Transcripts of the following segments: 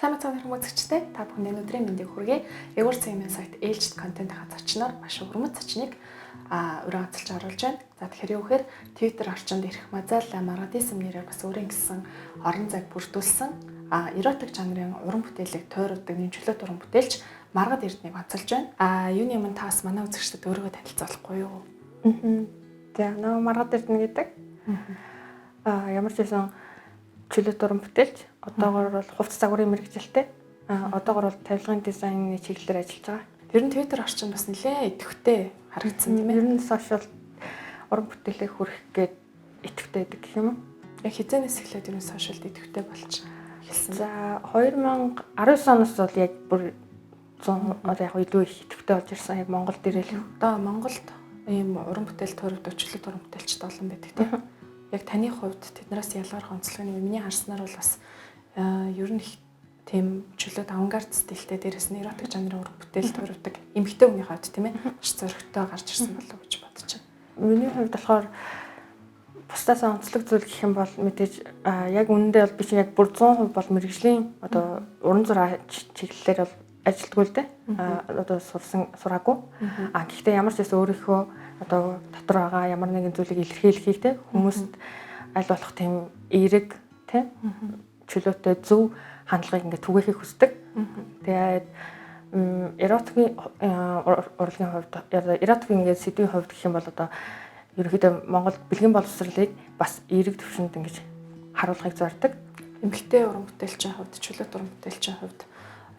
Сайн мэцэн хүмүүцэгчтэй та бүхэнд өнөөдрийн мэндийг хүргэе. Егор цэгийн сайт ээлжид контентын зочноор маш өрмөц зочныг өрөө онцолж оруулж байна. За тэгэхээр юу гэхээр Twitter орчинд ирэх мазаалла маргадисм нэрээр бас өөрийн гэсэн орон зайг бүрдүүлсэн эротик жанрын уран бүтээлийг тойроодог нэмжлэлт уран бүтээлч Маргад Эрдэнэгийг онцолж байна. Юуны өмнө та бас манай үзэгчдэд өөрийгөө танилцуулахгүй юу? За нөө Маргад Эрдэнэ гэдэг. Ямар ч байсан чөлөөт уран бүтээлч одоогоор бол хувцас загварын мэрэгжилтэй. Одоогоор бол тавилгын дизайны чиглэлээр ажиллаж байгаа. Ер нь Twitter орчинд бас нэлээд идэвхтэй харагдсан тийм ээ. Ер нь сошиал уран бүтээлээ хүрэх гээд идэвхтэй байдаг гэх юм уу? Яг хизээнээс эхлээд ер нь сошиалд идэвхтэй болж эхэлсэн. За 2019 оноос бол яг бүр 100 яг илүү их идэвхтэй болж ирсэн. Яг Монголд ирэл. Одоо Монголд ийм уран бүтээл тойрогдож чөлөөт уран бүтээлчд олон байдаг тийм. Яг таны хувьд тэднээс ялгарх онцлог нь миний харснаар бол бас ер нь их тийм чөлөөт авангард стилтэй дээрээс нь эротик жанрын уран бүтээл тойрогддог эмэгтэй хүний хувьд тийм ээ маш зөрөгтэй гарч ирсэн болов уу гэж бодож байна. Миний хувьд болохоор бусдаас онцлог зүйл гэх юм бол мэдээж яг үнэндээ бол би чинь яг бүр 100% бол мэрэгжлийн одоо уран зураг чиглэлээр бол ажилтгүй л дээ. Одоо сураагүй. Гэхдээ ямар ч байсан өөрийнхөө одоо дотор байгаа ямар нэгэн зүйлийг илэрхийлэхийг те хүмүүст аль болох тийм эерэг те чөлөөтэй зөв хандлагыг ингээд түгээхийг хүсдэг. Тэгээд эротикийн урлагийн хувьд эротикийн ингээд сэдвийн хувьд гэх юм бол одоо ерөнхийдөө Монгол бэлгийн боловсролыг бас эерэг төвшөнд ингэж харуулахыг зорддог. Эмэгтэй уран бүтээлчийн хувьд чөлөөт уран бүтээлчийн хувьд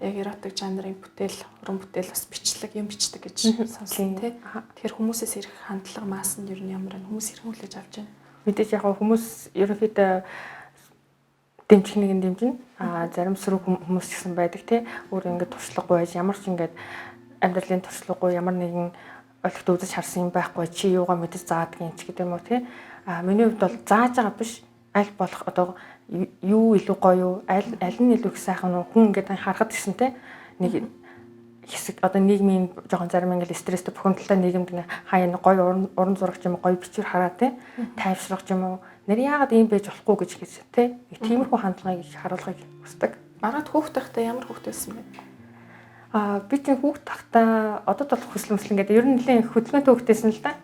яг эротик жанрын уран бүтээл бас бичлэг юм бичдэг гэж сонсон тий. Тэгэхээр хүмүүсээс ирэх хандлага маас нь ер нь ямар вэ? Хүмүүс хэрхэн хүлээж авч байна? Мэдээж яг хүмүүс ерөнхийдөө дэмжих нэг нь дэмжинэ. Зарим сөрөг хүмүүс гэсэн байдаг тий. Өөр ингээд туршлагагүй байж ямар ч ингээд амьдралын туршлагагүй ямар нэгэн ойлгоход үзэж харсан юм байхгүй чи юугаа мэдэж заадаг юм ч гэдэг юм уу тий. Миний хувьд бол зааж байгаа биш аль болох одоо юу илүү гоё юу аль нь илүү их сайхан уу хүн ингээд харахад гэсэн те нэг хэсэг одоо нийгмийн жоохон зарим ингээд стресстэй бухимдалтай нийгэмд ингээд хаяа гоё уран зурагч юм гоё бичвэр хараа те тайвшрах юм уу нэр яагаад ийм байж болохгүй гэж хэлж те тиймэрхүү хандлагыг харуулахыг хүсдэг. Маргад хүүхд тахтай ямар хүүхд байсан бэ? Би чинь хүүхд тахтай одод болох хүсэл ингээд ер нь нэлээд хөдөлгөөнтэй хүүхдтэйсэн л да.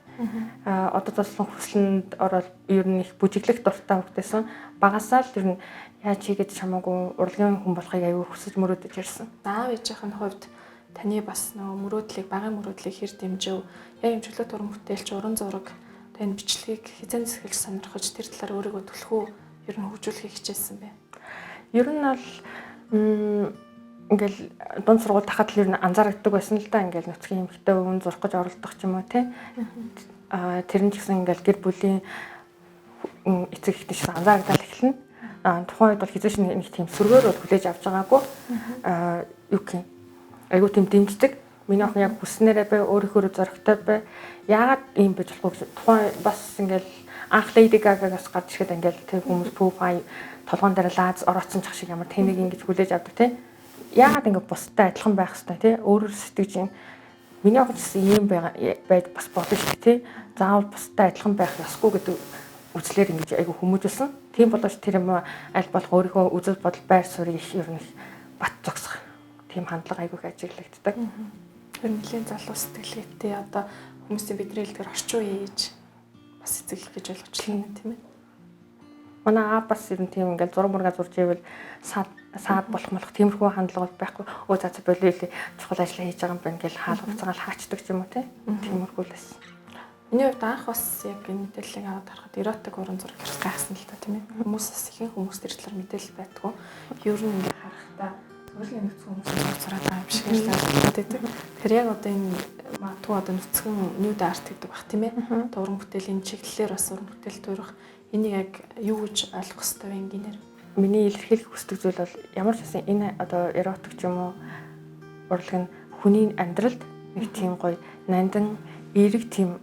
Одоо тослон хүслэнд ороод ер нь их бүжиглэх дуртай хүүхдээсэн. Багасаа л ер нь яаж хийгээд чамаагүй урлагийн хүн болохыг аягүй хүсэж мөрөөдөж ирсэн. Аав ээжийнх нь хувьд таны бас нөгөө багын мөрөөдлийг хэр дэмжив? Яг юм чөлөөт уран бүтээлч уран зураг энэ бичлэгийг хязгаарч эхэлж сонирхож тэр талаар өөрийгөө төлхөө ер нь хөгжүүлэхийг хичээсэн бэ? Ер нь бол ингээл дунд сургууль тахад л ер нь анзаардаг байсан л да. Ингээл нөцгийн эмхтэй өвөн зурх гэж оролдох ч юм уу те. Тэр нь ч гэсэн ингээл гэр бүлийн эцэг ихтэй ч анзаардаг эхэлнэ. Тухайн үед бол хизээш нэг тийм сөргөөр бол хүлээж авч байгаагүй. Юу гэх юм. Айгуу тийм дэмждэг. Миний охин яг хүснээрээ бай өөрийнхөө зоригтой бай. Яагаад ийм байж болохгүй гэж тухайн бас ингээл анх Lady Gaga-гаас гарч ирэхэд ингээл тэр хүмүүс пүүфай толгоон дээр лааз орооцсон ч шиг ямар тэнэг ингэж хүлээж авдаг те. Яагаад ингэ бусдад адилхан байх хэвээр те өөрөөр сэтгэж юм. Миний охин ч ийм байд бас болно шүү дээ те. Заавал бусдад адилхан байх ёсгүй гэдэг үзлээр ингэж айгу хүмүүжүүлсэн. Тийм болооч тэр юм аль болох өөрийнхөө үзэл бодол байр суурийг их ер нь бат зогсох тийм хандлага айгу их ажиглагддаг. Тэр нэлийн залуу сэтгэлгээтэй одоо хүмүүсийн бидний хэлдгээр орчин үеийн ээж бас эцэг их гэж ойлгочлаа тийм ээ. Манай аа бас ер нь тийм ингээл зураг мурга зурж ивэл саад болох тиймэрхүү хандлага байхгүй. Өө за болио чухал ажил хийж байгаа юм байна гэж хаал хуцаагаал хаачдаг ч юм уу тиймэрхүү л байсан. Миний хувьд анх бас яг энэ мэдээллийг аваад харахад эротик уран зураг хэрэг гайхсан л та тийм ээ. Хүмүүсээс ихэнх хүмүүс тэр талаар мэдээлэл байдгүй. Ер нь ингээ харахтаа төрлийн нөхцөл хүмүүс зураад байгаа юм шиг л байдаг. Тэр яг одоо энэ магадгүй одоо нөхцөл нүүд арт гэдэг баг тийм ээ. Одоо уран бүтээлийн чиглэлээр бас уран бүтээл төрөх энийг яг юу гэж ойлгох хэрэгтэй вэ ингээнээр? Миний илэрхийлэх хүсдэг зүйл бол ямар ч байсан энэ одоо эротик ч юм уу урлаг нь хүний амьдралд нэг тийм гоё нандан эерэг тийм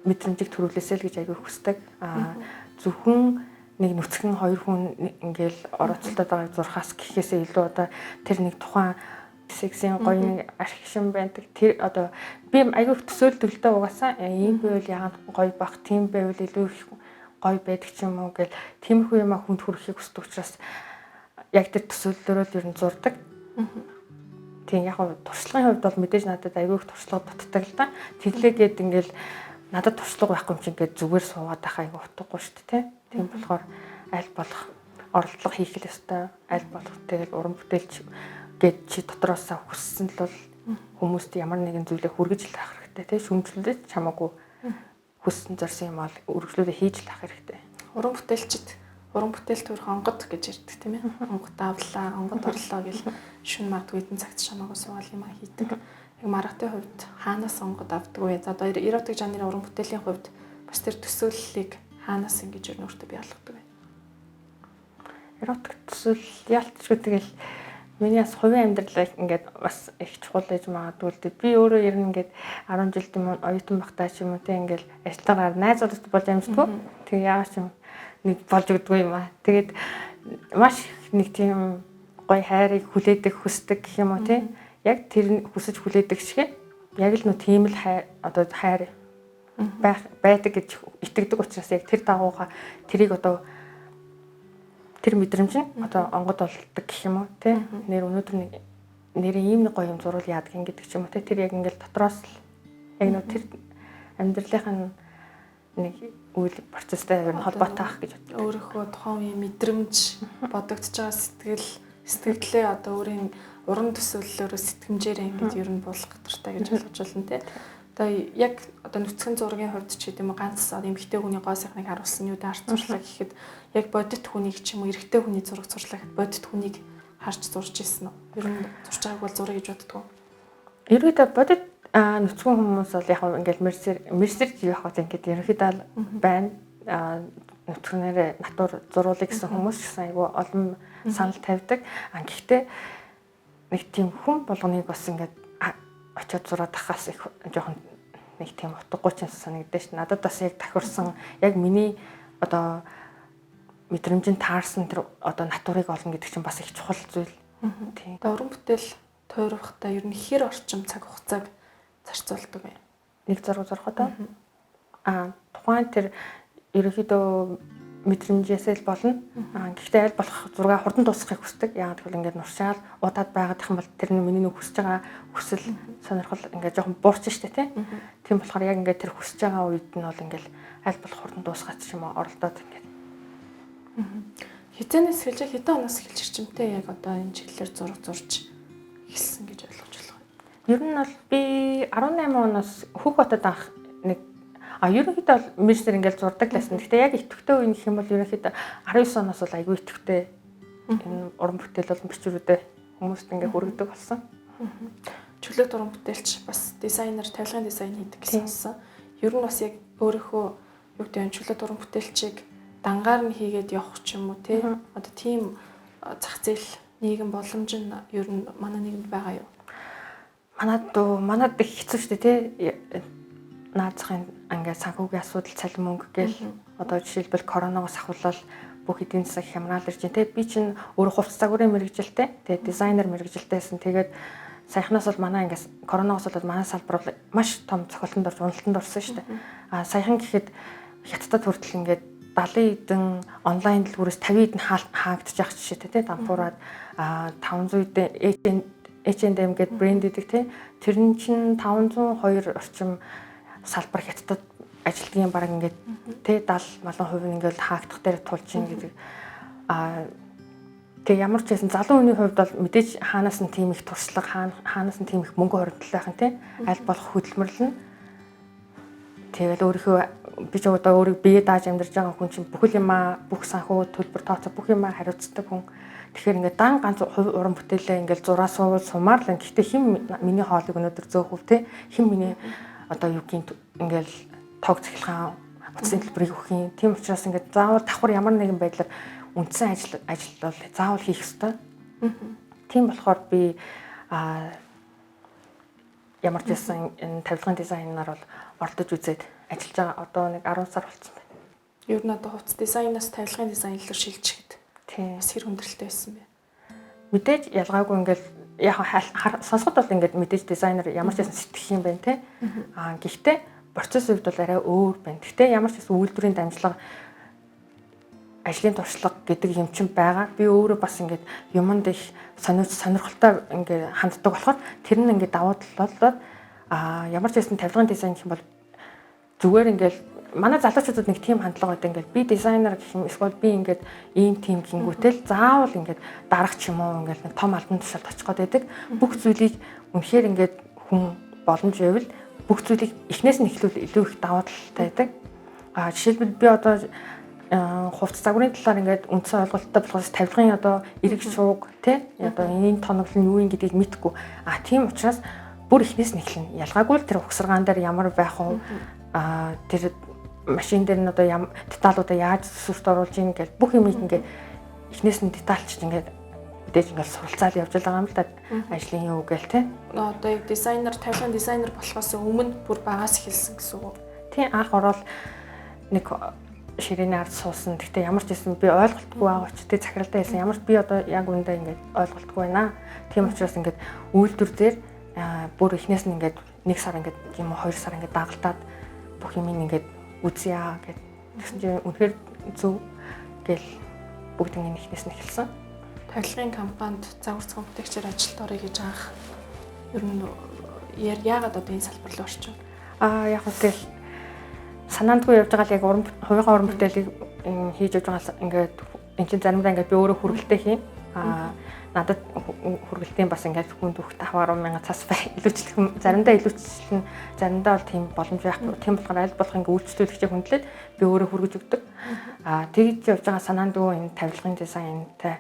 мэдрэмжийг төрүүлээсэй л гэж аягүй хүсдэг. Зөвхөн нэг нүцгэн хоёр хүн ингээл орооцолтод байгааг зурхаас гэхээсээ илүү одоо тэр нэг тухайн сексийн гоё нэг архишин байдаг. Тэр одоо би аягүй төсөөлтөлтэй угаасаа ийм байвал яагаад гоё бах, тийм байвал илүү их гоё байдаг ч юм уу гэл тиймэрхүү юм хүнд хүрэхийг хүсдэг учраас яг тэр төсөөллөөрөө л ер нь зурдаг. Тийм яг нь туршлагын хувьд бол мэдээж надад аягүй их туршлага дутдаг л да. Тэглээгээд ингээл надад туршлага байхгүй юм чинь ингээд зүгээр суугаад байх аягүй утгагүй шүү дээ, тий. Тийм болохоор аль болох оролдлого хийх л ёстой. Аль болох тэгэл уран бүтээлч гээд чи дотроосаа хүссэн л бол хүмүүст ямар нэгэн зүйлээ хүргэж л авах хэрэгтэй, тий. Шүмжлүүлээд чамаагүй хүссэн зорсон юм бол үргэлжлүүлээ хийж л авах хэрэгтэй. Уран бүтээлчд уран бүтээл төрх онгод гэж ярьдаг тийм ээ. Онгод авлаа, онгод орлоо гэл шүн магадгүй эдэн цагт чамаагүй суугаал юм хийдэг. Яг Маратын хувьд хаанаас онгод авдаг вэ? За одоо эротик жанрын уран бүтээлийн хувьд бас тэр төсөөллийг хаанаас ингэж өөртөө бий болгодог вэ? Эротик төсөөлөл ялцгүй тэгэл миний бас хувийн амьдралыг ингээд бас их чухал гэж магадгүй л дээ. Би өөрөө ер нь ингээд 10 жилд юм оюутан багтаа ч юм уу те ингээд ажиллагаар найзуудад болж амждаггүй. Тэгээ яагаад ч юм нэг болж өгдөггүй юм аа. Тэгээд маш нэг тийм гоё хайрыг хүлээдэг, хүсдэг гэх юм уу те. Яг тэр хүсэж хүлээдэг шиг яг л нөө тийм л одоо хайр байдаг гэж итгэдэг учраас яг тэр дагууга тэрийг одоо тэр мэдрэмж нь одоо онгод болдог гэх юм уу те. Нэр өнөөдөр нэг нэрийн ийм нэг гоё юм зурвал яадаг юм гэдэг ч юм уу те. Тэр яг ингээл дотроос л яг нөө тэр амьдралынхаа нэг үйл процесстэй ер нь холбоотой ах гэж боддог. Өөрийнхөө тухайн үеийн мэдрэмж бодогдож байгаа сэтгэлдээ одоо өөрийн уран төсөөллөөрөө сэтгэмжээрээ ингэж ер нь буулгах дуртай гэж ойлгож байна те. Одоо яг одоо нүцгэн зургийн хувьд ч гэдэм үү ганц эмэгтэй хүний гоо сайхныг харуулсан юу даа арт зурлаа гэхэд яг бодит хүнийг ч юм уу эрэгтэй хүний зураг зурлаа гэхэд бодит хүнийг харж зурж ирсэн үү? Ер нь зурж байгааг бол зураг гэж боддгоо. Ерөөдөө бодит нүцгэн хүмүүс бол яг ингээл мерсерж явах гэж ингээд ерөнхийдөө байна. Нүцгэнээр натур зурулыг гэсэн хүмүүс гэсэн айгүй олон санал тавьдаг. Гэхдээ нэг тийм хүн болгоныг бас ингээд очиод зураад тахаас их жоохон нэг тийм утгагүй ч санагдаж ш. Надад бас яг тохирсон яг миний одоо мэдрэмжийн таарсан тэр одоо натурыг олно гэдэг чинь бас их чухал зүйл. Тийм. Одоо уран бүтээл тойрохтой ер нь хэр орчим цаг хугацааг зарцуулдаг вэ? Нэг зураг зурхад тухайн тэр ерөнхийдөө мэдрэмжээсээ л болно. Гэхдээ аль болох зураг хурдан дуусгахыг хүсдэг. Яагаад гэвэл ингээд нуршаал удаад байгаад их юм бол тэр нь миний нэг хүсэж байгаа хүсэл сонирхол ингээд жоохон буурч штэ тий. Тийм болохоор яг ингээд тэр хүсэж байгаа үед нь бол ингээд аль болох хурдан дуусгаач юм оролдоод ингээд. Хитэнээс хэлж хитэн оноос эхэлж ирчимтэй яг одоо энэ чиглэлээр зураг зурж эхэлсэн гэж ойлгож байна. Ер нь бол би 18 оноос Хүүхбатад анх нэг ерөнхийдөө бол мэрсээр ингээд зурдаг лсэн. Гэхдээ яг идэвхтэй үе гэх юм бол ерөнхийдөө 19 оноос бол айгүй идэвхтэй энэ уран бүтээл болон бичвэрүүдээ хүмүүст ингээд хүргэдэг болсон. Чөлөөт уран бүтээлч бас дизайнер, тавилгын дизайн хийдэг гэсэн сонсон. Ер нь бас яг өөрийнхөө юу гэдэг нь чөлөөт уран бүтээлчийг дангаар нь хийгээд явах ч юм уу тий. Одоо тийм зах зээл нийгэм боломж нь ер нь манай нийгэмд байгаа юу? Манад их хэцүү шүү дээ тий. Наацхийн ингээд санхүүгийн асуудал, цалин мөнгө гээл одоо жишээлбэл коронавигоос ахвал бүх эдийн засаг хямраал ирж байна те. Би чинь өөрөө хувцас загварын мэрэгжилтэй. Тэгээ дизайнер мэрэгжилтэйсэн. Тэгээд саяхнаас бол манай ингээд коронавигоос бол манай салбар бол маш том цохилтонд орж уналтанд орсон шүү дээ. Саяхан гэхэд хятадд хүртэл ингээд 70 эдэн онлайн дэлгүүрээс 50 эдэн хаагдчих жах жишээтэй те. Дампуураад 500 эдэн H&M гэдэг брэнд идэг те. Тэр нь чинь 502 орчим салбар хятадд ажилтгийн баг ингээд тэ 70% нь ингээд хаагдах дээр тулж ийн гэдэг. Тэгээ ямар ч байсан залуу хүний хувьд бол мэдээж хаанаас нь тийм их туршлага, хаанаас нь тийм их мөнгө хоригдол байх нь тэ аль болох хөдөлмөрлөн. Тэгэл өөрийнхөө би ч одоо өөрийг бие дааж амьдарч байгаа хүн чинь бүхэл юмаа, бүх санхүү төлбөр тооцоо бүх юмаа хариуцдаг хүн. Тэгэхээр ингээд дан ганц уран бүтээлээ ингээд зураа суувал сумаар л. Гэхдээ хэн миний хоолыг өнөөдөр зөөхөв тэ хэн миний одоо юу гин ингээл тоог цахилгаан утасны төлбөрийг өгөх юм. Тийм учраас ингээд заавал давхар ямар нэгэн байдлаар үндсэн ажил бол заавал хийх ёстой. Тийм болохоор би ямар ч байсан энэ тавилгын дизайнаар бол ордож үзээд ажиллаж байгаа. Одоо нэг 10 сар болсон байна. Ер нь одоо хувцас дизайнаас тавилгын дизайн руу шилжихэд тийм бас хэр хүндрэлтэй байсан бэ? Мэдээж ялгаагүй ингээл яг сонсоход бол ингээд мэдээж дизайнер ямар ч байсан сэтгэх юм байна те. Гэхдээ процесс үед бол арай өөр байна. Гэхдээ ямар ч байсан үйлдвэрийн дамжлага ажлын туршлага гэдэг юм чинь байгаа. Би өөрөө бас ингээд юмд их сонирхолтой ингээд ханддаг болохоор тэр нь ингээд давуу талууд ямар ч байсан тавилгын дизайн гэх юм бол зүгээр ингээд манай залуучуудад нэг тийм хандлага байдаг ингээд би дизайнер гэх юм эсвэл би ингээд ийм тийм гингүүтэл заавал ингээд дарах ч юм уу ингээд нэг том албан тушаалд очих гээд байдаг. Бүх зүйлийг үнэхээр ингээд хүн боломж байвал бүх зүйлийг эхнээс нь эхлүүл илүү их давуу талтай байдаг. Жишээлбэл би одоо хувцас загварын талаар ингээд үндсэн ойлголттой болохоос тавилгын одоо эрэг шууг тий одоо энэ тоноглол нь юу юм гэдгийг мэдэхгүй. Тийм учраас бүр эхнээс нь эхэлнэ. Ялгаагүй л тэр угсаргаан дээр ямар байх вэ? Тэр машин дээр нь одоо деталуудаа яаж сүрт оруулж ийн гэж бүх юм ингээд эхнээс нь детальчж ингээд мэдээж ингээд суралцаал явж байгаа юм л да ажлын юу гээл те. Одоо яг дизайнер, тавилгын дизайнер болохоос өмнө бүр багаас эхэлсэн гэсэн үг. Тийм анх орол нэг ширээний ард суусан. Гэхдээ ямар ч юм би ойлголтгүй байгаа ч тий захиралтай байсан. Ямар ч би одоо яг үндэ ингээд ойлголтгүй байна. Тийм учраас ингээд үйлдвэр дээр бүр эхнээс нь ингээд 1 сар ингээд юм уу 2 сар ингээд дагалдаад бүх юм ингээд үзье гэд. Тэгсэн чинь үнэхээр зөв гэл бүгдийн эхнээс нь эхэлсэн. Тавилгын компанид загвар цогц бүтээгчээр ажилд орё гэж аах. Ер нь яагаад одоо энэ салбар руу орчих вэ? Яг үгүй санаандгүй явж байгаа л яг хувийнхаа уран бүтээлийг хийж явж байгаа ингээд эн чинь заримдаа ингээд би өөрөө хүргэлтээ хийн. Надад хүргэлтийн бас ингээд хүнд хөхт 10,000 цас бай. Илүүчлэх заримдаа илүүчлэн заримдаа бол тийм боломж байхгүй. Тийм болохоор аль болох ингээд үйлчлүүлэгчээ хүндлээд би өөрөө хүргэж өгдөг. Тэгж явж байгаа санаандгүй энэ тавилгын дизайнтай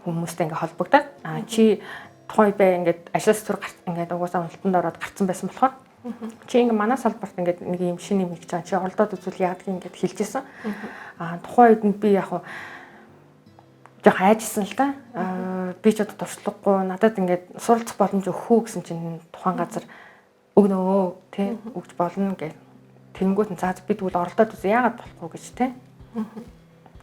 хүмүүстэй ингээд холбогдоод чи тухайн үе ингээд ажлаас түр ингээд угаасаа уналтанд ороод гарцсан байсан болохоор чи ингээ манай салбарт ингээд нэг юм шинэ юм хийж байгаа чи оролдоод үзвэл яадаг ингээд хэлжсэн. Тухайн үед нь би яг жоох айжсэн л да. Би ч одоо туршлагагүй надад ингээд суралцах боломж өгөх үү гэсэн чинь тухайн газар өгнөө тий өгч болно гэх. Тэнгүүт нь заа би тэгвэл оролдоод үзье яагаад болохгүй гэж тий.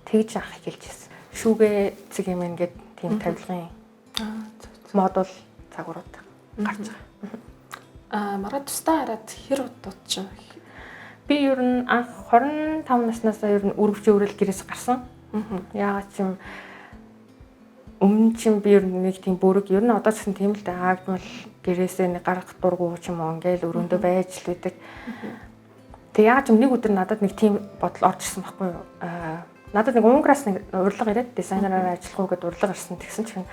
Тэгж ах хэлжсэн. Шүүгээ цэг юм ингээд тийм тавилгын модуль загварууд гарч байгаа. Мараа тусдаа хараад хэр удаач? Би ер нь анх 25 наснаас ер нь үргэлж өөрөөл гэрээс гарсан. Яагаад ч юм өмнө чинь би ер нь нэг тийм бүрэг ер нь одоо ч гэсэн тийм л да аавд бол гэрээсээ нэг гарах дургу ч юм уу ингээл өрөөндөө байж л байдаг. Тэг яагаад ч нэг өдөр надад нэг тийм бодол орж ирсэн байхгүй юу? Надад нэг Унграас нэг урилга ирээд дизайнераар ажиллах уу гэдээ урилга ирсэн. Тэгсэн чинь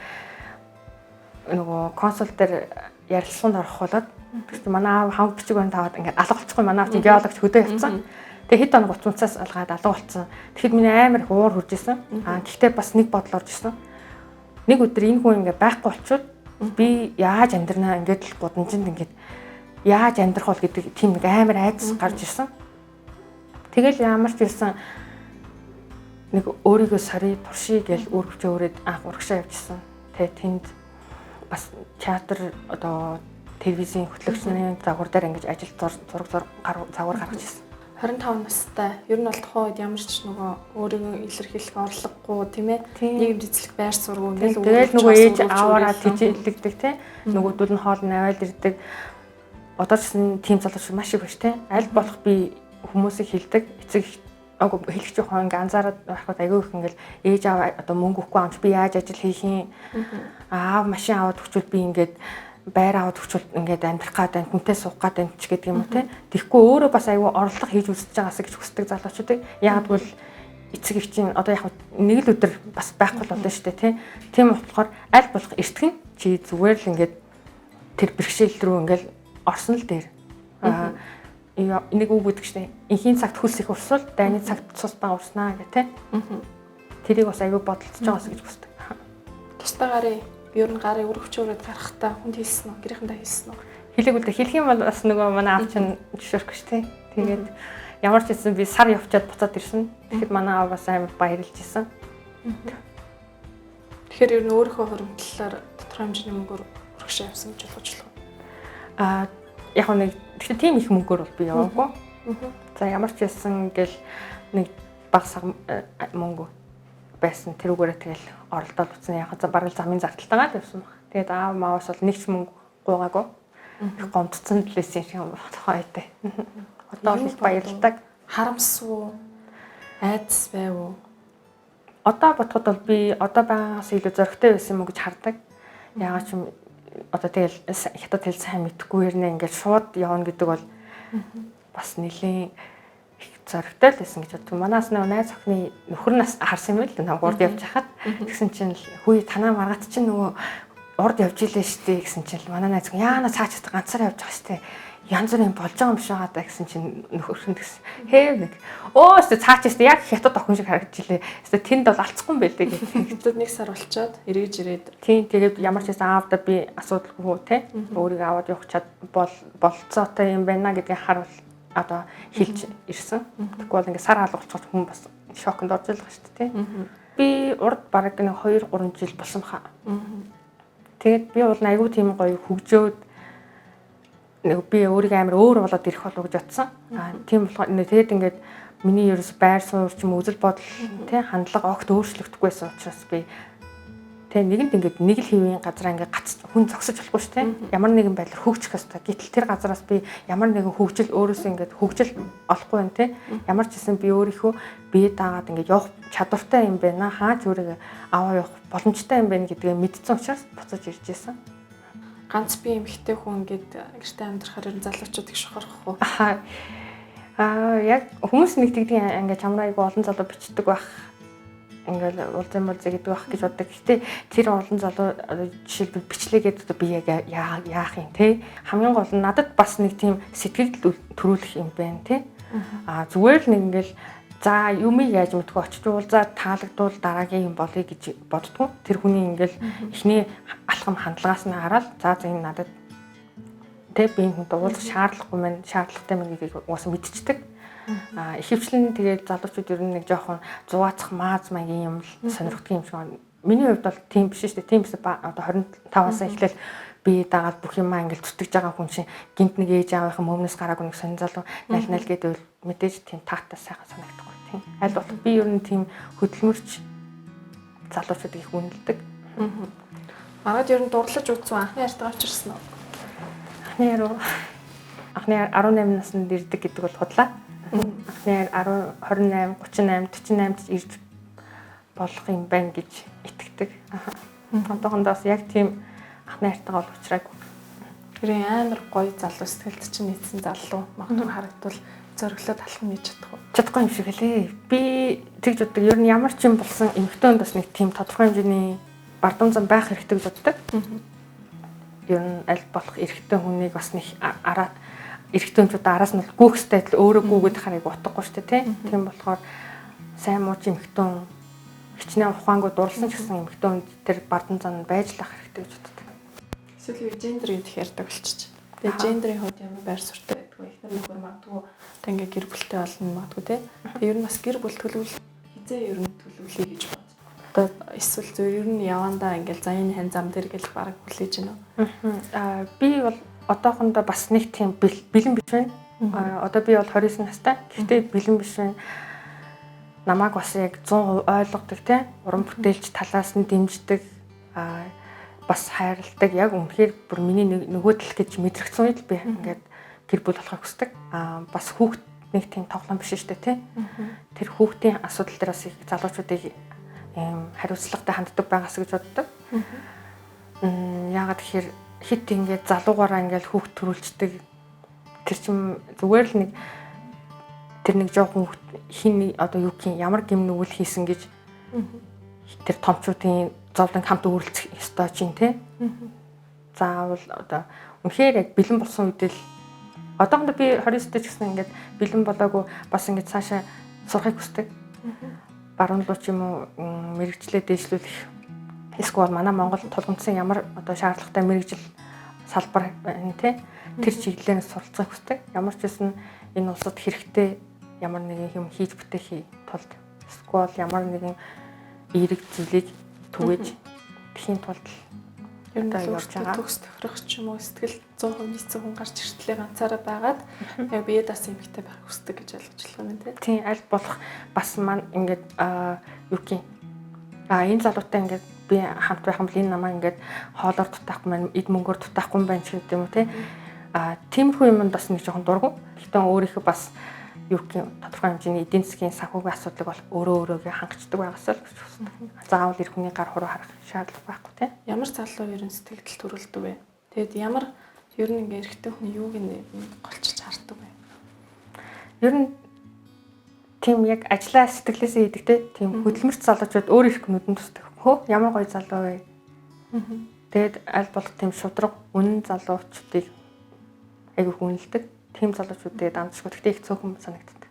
нөгөө консул дээр ярилцлаганд орох болоод тэгсэн манай аав хав бичиг баримт аваад ингээд алга болчихгүй манай аав чинь геологч хөдөө явцсан. Тэгээ хэд хоног уцунцаас алгаад алга болцсон. Тэгэхэд миний амар их уур хурж исэн. Гэхдээ бас нэг бодол орж исэн. Нэг өдөр энэ хүн ингээд байхгүй болчиход би яаж амьдрнаа ингээд л гудамжинд ингээд яаж амьдрах бол гэдэг тийм нэг амар айдас гарч ирсэн. Тэгэл ямар ч байсан нэг өөрийгөө сарыг туршия гэж өөрөвчөө өрөөд анх урагшаа явчихсан. Тэгээ тэнд бас театр одоо телевизийн хөтлөгч нарын загвар дээр ингэж ажил зураг загвар гаргаж ирсэн. 25 настай. Ер нь бол тухайн үед ямар ч нөгөө өөрийгөө илэрхийлэх орлогогүй тийм ээ. Нийгэмд эзлэх байр сургуу ингээл тэгэл нөгөө ээж аваараа тижээлэгдэг тийм. Нөгөөдөл нь хоол наваад ирдэг. Одоо ч гэсэн тийм залууч маш их байна тийм. Аль болох би хүмүүсийг хилдэг. Эцэг хэлэгч жоохон ингээ анзаараад байхад аягүй их ингээл ээж аав одоо мөнгө өгөхгүй амч би яаж ажил хийх юм. Аав машин аваад өгчвөл би ингээд байр аваад өгчвөл ингээд амьдрах гэдэг хүнтэй суух гэдэг ч гэдэг юм уу те. Тэгэхгүй өөрөө бас аягүй орлого хийж үзэж байгаасаа гэж хүсдэг залуучуудыг яг бол эцэг эхчийн одоо яг нэг л өдөр бас байхгүй л одоо шүү дээ те. Тийм болохоор аль болох эртгэн чи зүгээр л ингээд тэр бэрхшээл рүү ингээд орсон л дээр. Энийг үг гэдэг чинь инхийн цагт хөлс их урсвал дайны цагт цус баг урснаа гэх те. Тэрийг бас аягүй бодолцож байгаасаа гэж хүсдэг. Тусдаа гарын ер нь гарын өргөвчөөрөд гарахтаа хүнд хэлсэн үү? Гэрийнхэндээ хэлсэн үү? Хэлээгүй л хэлэх юм бол бас нөгөө манай аав чинь зөвшөөрөхгүй шүү дээ. Тэгээд ямар ч гэсэн би сар явчаад буцаад ирсэн. Тэгэхэд манай аав бас амар баярлж исэн. Тэгэхээр ер нь өөрийнхөө хуримтлалаар тодорхой хэмжээний мөнгөөр урагшаа явсан гэж бодож байна. Яг нэг тэгэхээр тийм их мөнгөөр бол би яваагүй. За ямар ч байсан ингээл нэг баг сар мөнгө байсан тэрүүгээрээ тэгэл оролдоод утсан яг бараг замын зарталтайгаа тавьсан баг. Тэгээд аав маавс бол нэг ч мөнгө гуйгаагүй. Их гомдсон лээсэн юм тухайтай. Одоо бол их баярлдаг. Харамсав уу? Айдас байв уу? одоо бодоход бол би одоо байгаагаас илүү зөрөгтэй байсан юм уу гэж хардаг. Яагаад ч юм одоо тэгэл хятад хэл сайн мэдхгүй ярина ингээд шууд явна гэдэг бол бас нэлийн их зөрөгтэй л байсан гэж боддог. Манаас найз охины нөхөр нас харсан юм л нэг урд явж хахад тэгсэн чинь хүй танаа маргат чинь нөгөө урд явж илээ штэ гэсэн чинь манай найз яана цааш ганцаар явж байгаа штэ. Янз бүрийн болж байгаа юм биш байгаа даа гэсэн чинь нөхөрхөнд гэсэн. Хээв нэг. Оо өстө цаачаас яг хятад охин шиг харагдаж илээ. Өстө тэнд бол алцахгүй юм байлээ гэх. Хятад 1 сар болчоод эргэж ирээд. Тийм тэгээд ямар ч байсан аавда би асуудалгүй те. Өөрийгөө аваад явах чад болцоотой юм байна гэдгийг харуул одоо хэлж ирсэн. Тэгвэл бол ингээд сар алгуулчих хүн бас шоконд орж байгаа шүү дээ те. Би урд бараг нэг 2 3 жил болсон хаа. Тэгээд би бол айгүй тийм гоё хөгжөөд нэг би өөрийгөө амар өөр болоод ирэх болов гэж бодсон. Тийм болохоор тэгээд ингээд миний ерөөс байр суурь ч юм үзэл бодол тий хандлага огт өөрчлөгдөхгүйсэн учраас би тий нэгэнд ингээд нэг л хэвийн газараа ингээд гац хүн зогсож болохгүй шүү тий. Ямар нэгэн байдлаар хөгжих ёстой. Гэтэл тэр газараас би ямар нэгэн хөгжил өөрөөсөө ингээд хөгжил олохгүй байна тий. Ямар ч гэсэн би өөрийнхөө бие даагаад ингээд явах чадвартай юм байна. Хаач өөрийгөө аваа явах боломжтой юм байна гэдгээ мэдсэн учраас буцаж ирж байсан. Ганц би эмэгтэй хүн ингээд гэртээ амьдрахаар ер нь залуучууд их шохорох уу? Яг хүмүүс нэг тэгдэг ингээд чамраа айгу олон залуу бичдэг байх. Ингээд улзан мулзэ гэдэг байх гэж боддог. Гэтэ тэр олон залуу жишээлбэл бичлэгээд би яг яах юм те. Хамгийн гол нь надад бас нэг тийм сэтгэл төрүүлэх юм байна те. Зүгээр л нэг ингээд за юмыг яаж мэдгүй очиж уулзаад таалагдвал дараагийн юм болъё гэж боддгоо. Тэр хүний ингээл эхний алхам хандлагаас нь хараад за энэ надад тэг би энэ хүнтэй уулзах шаардлагагүй мэн шаардлагатай мэн гэдгийг уусаа мэдчихдэг. Ихэвчлэн тэгээд залуучууд ер нь нэг жоохон зугаацах мааз маягийн юм л сонирхдаг юм шиг байна. Миний хувьд бол тийм биш шүү дээ. Тийм биш одоо 25-аас эхлээл би дагаад бүх юмаа ингээл зүтгэж байгаа хүн чинь гинт нэг ээж аавынхаа мөмнөөс гараагүй нэг сонир залуу найл гэдэг бол мэдээж тийм таатай сайхан санагдахгүй тийм. Аль болох би ер нь тийм хөдөлмөрч залуучуудыг их үнэлдэг. Марад ер нь дурлаж үзсэн анхны ярьтаа авчирсан уу? Анхны 18 наснд ирдэг гэдэг бол худлаа. Анхны 28, 38, 48-д ирж болох юм байна гэж итгэдэг. Одоохондоо бас яг тийм анхны ярьтаа бол уучраагүй. Тэр амар гоё залуу сэтгэлд чинь нийцсэн залуу магадгүй харагдвал зөрөглөөд алхам хийж чадах уу? Чадахгүй юм шиг лээ. Би тэгж боддог. Ер нь ямар ч юм болсон эмэгтэйнд бас нэг тийм тодорхой хэмжээний бардам зам байх хэрэгтэй гэж боддог. Ер нь аль болох эрэгтэй хүнийг бас нэг эрэгтэйчүүд араас нь гүйхстэй өөрөө гүйгээд харыг утгагүй шүү дээ тийм болохоор сайн мууч эмэгтэй хичнээн ухаангүй дурлсан ч гэсэн эмэгтэй тэр бардам зам байж л ах хэрэгтэй гэж боддог. Эсвэл гендер гэдэг ярьдаг болчих. Тэгээ гендерийн хувьд ямар байр суурьтай байдаг вэ? Эхнэр нөхөр магадгүй тэг ингээ гэр бүлтэй болно магадгүй те. Тэг ер нь бас гэр бүл төлөвлөл хизээ ер нь төлөвлөе гэж бод. Одоо эсвэл зөв ер нь явандаа ингээл за энэ хань зам дээр гэл бараг хүлээж гинэ үү? Би бол одоохондоо бас нэг тийм бэлэн биш байна. Одоо би бол 29 настай. Гэхдээ бэлэн биш байна. Намайг бас яг 100% ойлгодог те. Уран бүтээлч талаас нь дэмждэг бас хайрладаг. Яг үнэхээр бүр миний нөгөө тал гэж мэдрэгцэн үед би ингээд гэр бүл болохыг хүсдэг. Бас хүүхд нэг тийм тоглоом биш шүү дээ тий. Тэр хүүхдийн асуудал дээр бас их залуучуудыг хариуцлагатай ханддаг байгаас гэж боддог. Яагаад тэгэхээр хит ингээд залуугаараа ингээд хүүхд төрүүлждэг. Тэр чим зүгээр л нэг тэр нэг жоохон хүүхд хин одоо юу гэх юм ямар гэм нүгэл хийсэн гэж тэр томчуудын зовлон хамт өөрлөцөх ёстой чинь тий. Заавал одоо үнэхээр яг бэлэн болсон үед л одоохондоо би 29-тэй ч гэсэн ингээд бэлэн болоогүй бас ингээд цаашаа сурахыг хүсдэг. Баруун руу ч юм уу мэрэгчлээ дэвшлүүлэх. Эсвэл манай Монгол тулгымдсан ямар одоо шаардлагатай мэрэгжил салбар байна тий. Тэр чиглэлээр суралцахыг хүсдэг. Ямар ч байсан энэ улсад хэрэгтэй ямар нэгэн юм хийж бүтээхий тулд эсвэл ямар нэгэн эерэг зүйлийг түгэж тэхийн тулд ер нь өөртөө төгс тохирох ч юм уу сэтгэл 100% нийцсэн хүн гарч иртлээ ганцаараа байгаад яг бие дас эмхтэй байх хүсдэг гэж ойлгож байна тийм. Тийм аль болох бас маань ингээд юу гэх юм энэ залуутай ингээд би хамт байх юм бол энэ намаа ингээд хоолоор дутаахгүй маань эд мөнгөөр дутаахгүй юм байна ч гэдэг юм уу тийм. Тиймэрхүү юмд бас нэг жоохон дургу. Гэхдээ өөрийнхөө бас юу гэх юм тодорхой хэмжээний эдийн засгийн санхүүгийн асуудлыг бол өөрөөгөө хангацдаг байгаас л гэж хүсдэг. Заавал эр хүний гар хуруу харах шаардлага байхгүй тийм. Ямар залуу ер нь сэтгэл төрүүлдэг вэ? Тэгэд ямар ер нь ингээ эрэгтэй хүний юуг нь голчилж хардаг вэ? Ер нь тийм яг ажлаа сэтгэлээсээ хийдэг тийм хөдөлмөрт залуучууд өөр их нүдэнд тусдаг. Хөө ямар гоё залуу вэ? Тэгэд аль болох тийм шудраг үнэн залуучдыг айгүй хүнэлдэг. Тийм залуучууд тэгээд амжгүй. Гэхдээ их цөөхөн санагддаг.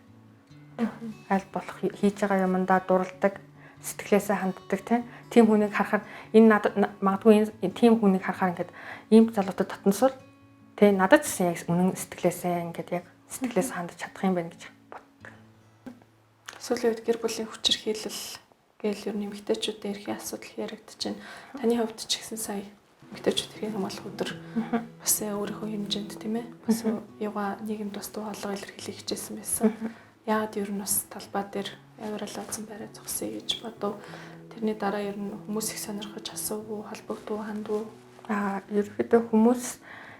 Аль болох хийж байгаа юмдаа дурладаг, сэтгэлээсээ ханддаг тийм хүнийг харахаар энэ надад магадгүй энэ тийм хүнийг харахаар ингээд ийм залуучууд татнасвал надад ч яг үнэн сэтгэлээсээ ингээд яг сэтгэлээс хандж чадах юм байна гэж боддог. Сүүлийн үед гэр бүлийн хүчирхийлэл гээл ер нь эмэгтэйчүүдийн эрхийн асуудал яригдчихэв. Таны хувьд ч гэсэн сая эмэгтэйчүүд эрхийн хамгаалах өдөр бас өөрийнхөө хэмжээнд тийм ээ бас юга нийгэмд бас дуу хоолой илэрхийлэх хичээсэн байсан. Яагаад ер нь бас талбай дээр авиралаацсан байраа зогсъё гэж бодов. Тэрний дараа ер нь хүмүүс их сонирхож асуув, холбогдов, хандв. Ерөнхийдөө хүмүүс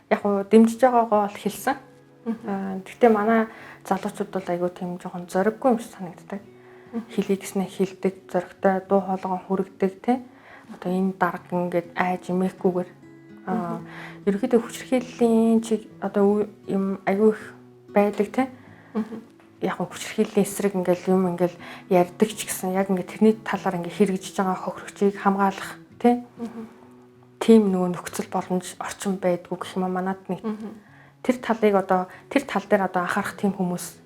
яг уу дэмжиж байгаагаа бол хэлсэн. Гэхдээ манай залуучууд бол айгүй тийм жоохон зориггүй юм шиг санагддаг. Хэлийг гэснээр хэлдэг, зоригтой дуу хоолойгоо хүргэдэг тийм. Одоо энэ дарга ингээд айж имэхгүйгээр ерөнхийдөө хүчирхийллийн чиг одоо юм айгүй их байдаг тийм. Яг хүчирхийллийн эсрэг ингээл юм ингээл ярьдаг ч гэсэн яг ингээд тэрний талаар ингээд хэрэгжиж байгаа хохирогчийг хамгаалах тийм нөгөө нөхцөл боломж орчин байдгүй гэх юм манад нэг тэр талыг одоо тэр тал дээр одоо анхаарах тийм хүмүүс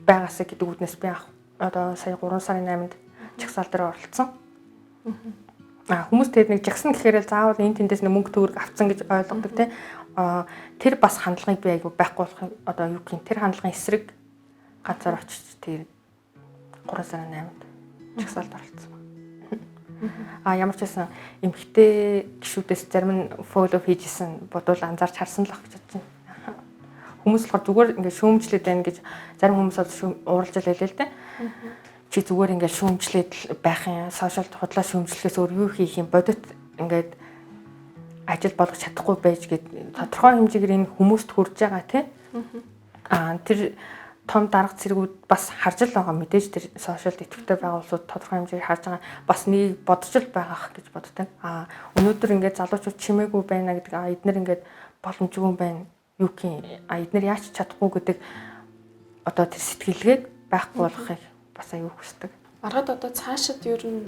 байгаасаа гэдэг үднэс би одоо сая 3 сарын 8-нд чагсаал дээр оролцсон. Хүмүүс тэгээд нэг жагсан гэхээр заавал энэ тэндээс нэг мөнгө төгрөг авцсан гэж ойлгодог тийм. Тэр бас хандлагыг би айгүй байхгүй болох одоо юу гэх юм тэр хандлагын эсрэг ганцаар очиж тэгээд 3 сарын 8-нд чагсаалд оролцсон. Ямар ч байсан эмхтэй гişүүдээс зарим нь фоллоу хийжсэн бодвол анзаарч харсан л ах гэж бодож байна. Хүмүүс болохоор зүгээр ингээд шүүмжлээд байна гэж зарим хүмүүс ууралж байлаа л дээ. Чи зүгээр ингээд шүүмжлээд байх юм, сошиал худлаа шүүмжлэхээс өөр юу хийх юм бодит ингээд ажил болгож чадахгүй байж гэд тодорхой хэмжээгээр энэ хүмүүст хүрж байгаа тийм. Тэр том дарга цэргүүд бас харж л байгаа мэдээж тэр сошиалд идэвхтэй байгаа улсууд тодорхой хэмжээгээр харж байгаа бас нэг бодож л байгаах гэж боддог. Өнөөдөр ингээд залуучууд чимээгүй байна гэдэг эднэр ингээд боломжгүй байна. Юу гэх юм эднэр яаж чадахгүй гэдэг одоо тэр сэтгэлгээд байхгүй болохыг бас аюу хүсдэг. Маргад одоо цаашид ер нь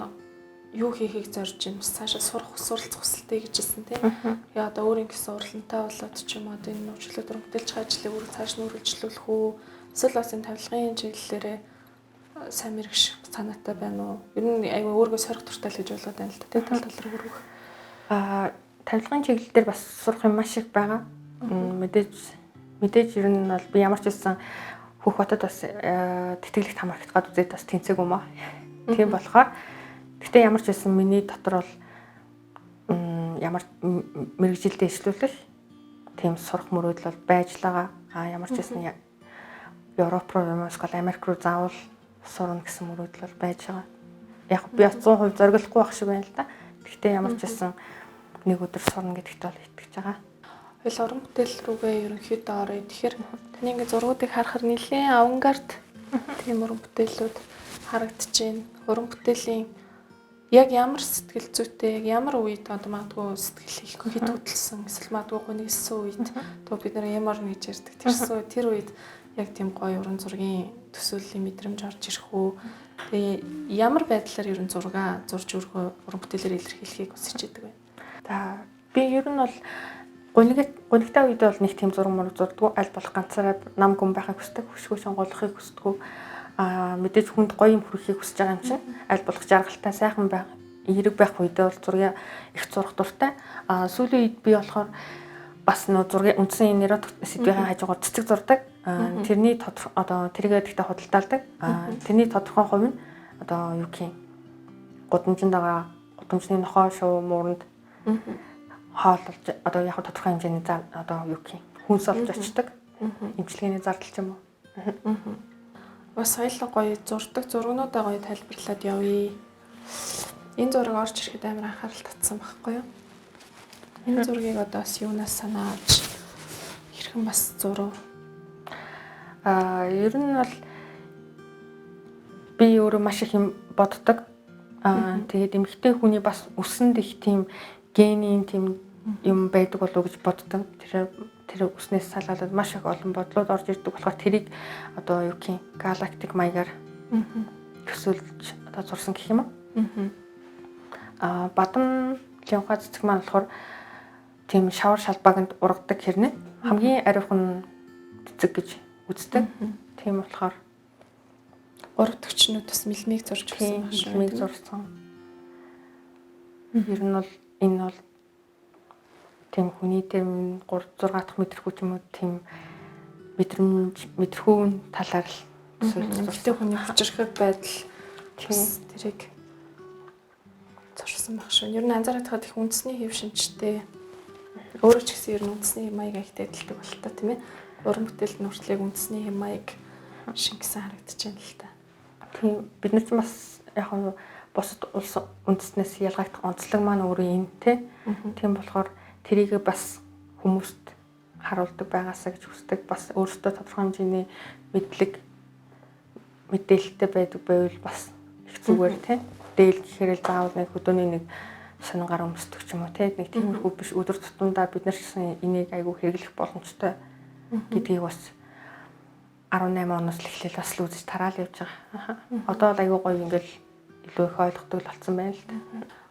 юу хийхийг зорж байна? Цаашаа сурах суралцах хүсэлтэй гэжсэн тийм. Яа одоо өөрийн гэсэн уралдантай болоод ч юм одоо энэ нөхцөлөд өргөдөлж байгаа ажлыг өөр цааш нь үргэлжлүүлэх үү? Эсвэл бас энэ тавилгын чиглэлээрээ сайн мэрэгш санаатай байна уу? Ер нь аюу өөргөө сорих туртай л гэж болоод байна л да тийм тал руу өргөх. Тавилгын чиглэл дээр бас сурах юм маш их байгаа. Мэдээж ер нь бол би ямар ч байсан Хөх хотод бас тэтгэлэгт хамрагт гад үзээд бас тэнцэг юм аа. Тийм болохоор гэхдээ ямар ч байсан миний дотор бол ямар мэрэгжилдээ ишлүүлэх тийм сурах мөрөөдөл бол байж л байгаа. Ямар ч байсан Европ руу юм эсвэл Америк руу заавал сурна гэсэн мөрөөдөл бол байж байгаа. Яг би 100% зориглохгүй байх шиг байна л да. Гэхдээ ямар ч байсан нэг өдөр сурна гэдэгт бол итгэж байгаа. Хоёул уран бүтээл рүүгээ ерөнхийдөө орё. Тэгэхээр таны ингээ зургуудыг харахаар нэлээд авангард тийм уран бүтээлүүд харагдчихээн. Уран бүтээлийн яг ямар сэтгэл зүйтэй, ямар үед одоо магадгүй сэтгэл их хэд хөдөлсөн, эсвэл магадгүй гонигсэн үед тоо бид нэр ямар нэгж ярьдаг. Тэр үед яг тийм гоё уран зургийн төсөөллийн мэдрэмж орж ирэх үү? Тэгээ ямар байдлаар ерөн зураг зурж өргөө уран бүтээлээр илэрхийлэхийг хүсэж байдаг вэ? Би ер нь бол гонигтай үед бол нэг тийм зураг мөрөг зурдгоо аль болох ганцаараа нам гүн байхыг хүсдэг, хөшгөө сонгоолохыг хүсдэг. Мэдээж хүнд гоё юм хүргэхийг хүсэж байгаа юм чинь аль болох жаргалтай сайхан байх, эерэг байх үедээ бол зургийг их зурх дуртай. Сүүлийн үед би болохоор бас нөө зургийн үндсэн нэрод сэдвийн хажуугаар цэцэг зурдаг. Тэрний одоо тэргээ гэхдээ худалдаалдаг. Тэрний тодорхой хувь нь одоо юу гэх юм гудамжинд байгаа гудамжны нохоо шуу мууранд хоол болж одоо яг тодорхой хэмжээний одоо юу гэх юм хүнс олж очдог. Имчилгээний зардал ч юм уу. Бас соёлоо гоё зурдаг зургнуудаа гоё тайлбарлаад явъя. Энэ зураг орж ирэхэд амар анхаарал татсан байхгүй юу? Энэ зургийг одоо бас юунаас санаа авч хэрхэн бас зурв? Ер нь бол би өөрөө маш их юм боддог. Тэгээд эмэгтэй хүний бас өсөнд их тийм генийн тийм юм байдаг болов уу гэж боддог. Тэр өснөөс салгаалаад маш их олон бодлууд орж ирдэг болохоор тэрийг одоо юу гэх юм галактик маягаар төсөөлж одоо зурсан гэх юм аа. Бадам лимфа цэцэг маань болохоор тийм шавар шалбааганд ургадаг хэрнээ хамгийн ариухан цэцэг гэж үздэг. Тийм болохоор урагдагчнууд бас мэлмиг зурж өгсөн байна шүү. Мэлмиг зурсан. Ер нь бол энэ бол тийм хүний тийм 3 6 дахь мэдрэхүү ч юм уу тийм мэдрэхүүн талаар л эмэгтэй хүний хүчрэх байдал тэрийг зурсан байх шүү. Ер нь анзаараад хаад их үндэсний хэв шинжтэй өөрөө ч гэсэн ер нь үндэсний маяг ихтэй адилдаг бол та тийм ээ. Уран бүтээлд нүртлэг үндэсний маяг шингэсэн харагдаж байна л та. Тийм бид нар ч бас яг нь бусад улс үндэснээс ялгагдах онцлог маань өөрөө энэ тийм болохоор тэрийг бас хүмүүст харуулдаг байгаасаа гэж хүсдэг. Бас өөрөөсөө тодорхой хэмжээний мэдээлэлтэй байдаг байвал бас их зүгээр тийм. Дээл гэхээр л заавал нэг хөдөөний нэг сонингаар өмсдөг ч юм уу тийм. Нэг тиймэрхүү биш өдөр тутамдаа бид нар гэсэн энийг айгүй хэрэглэх боломжтой гэдгийг бас 18 оноос л эхлээл бас л үзэж тараал явж байгаа. Одоо л айгүй гоё ингээл илүү их ойлгодог л болсон байна л да.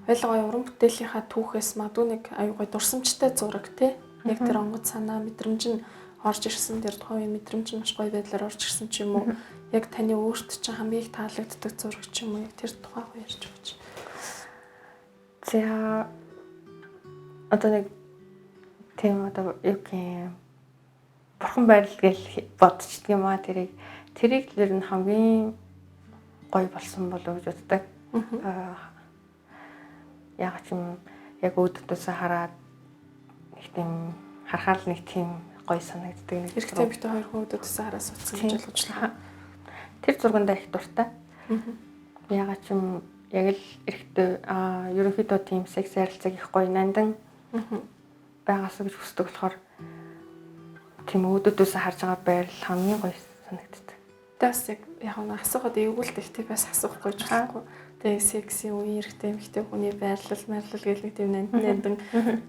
Ойлгоо уран бүтээлийнхаа түүхээс магадгүй нэг аюугай дурсамжтай зураг тий. Яг тэр онгоц санаа мэдрэмж нь орж ирсэн тэр тухайн мэдрэмж нь маш гоё байдлаар орж ирсэн ч юм уу. Яг таны өөрт чинь хамгийн их таалагддаг зураг ч юм уу. Яг тэр тухай ярьж өгч. За одоо нэг тийм одоо юу гэх бурхан байрал гэж бодчихдаг юм аа тэрийг л ер нь хамгийн гоё болсон болов гэж боддог. Яг ч юм яг өөдөөсөө хараад нэг тийм харахаар нэг тийм гоё санагддаг нэг хэрэгтэй бит хоёр өөдөөсөө хараад суцсан гэж ойлгож байна. Тэр зургандаа их дуртай. Яг ч юм яг л эрэхтэй ерөнхийдөө тийм секс харилцааг их гоё нандан байгаасаа гэж хүсдэг болохоор тийм өөдөөсөө харж байгаа байрал хамгийн гоё санагддаг. Тэс яг нэг асуухад эвгүүлт ихтэй бас асуухгүй ч болохгүй. Тэгээ секси үеийн эрэгтэй эмэгтэй хүний байрлал гэл нэг тийм нандан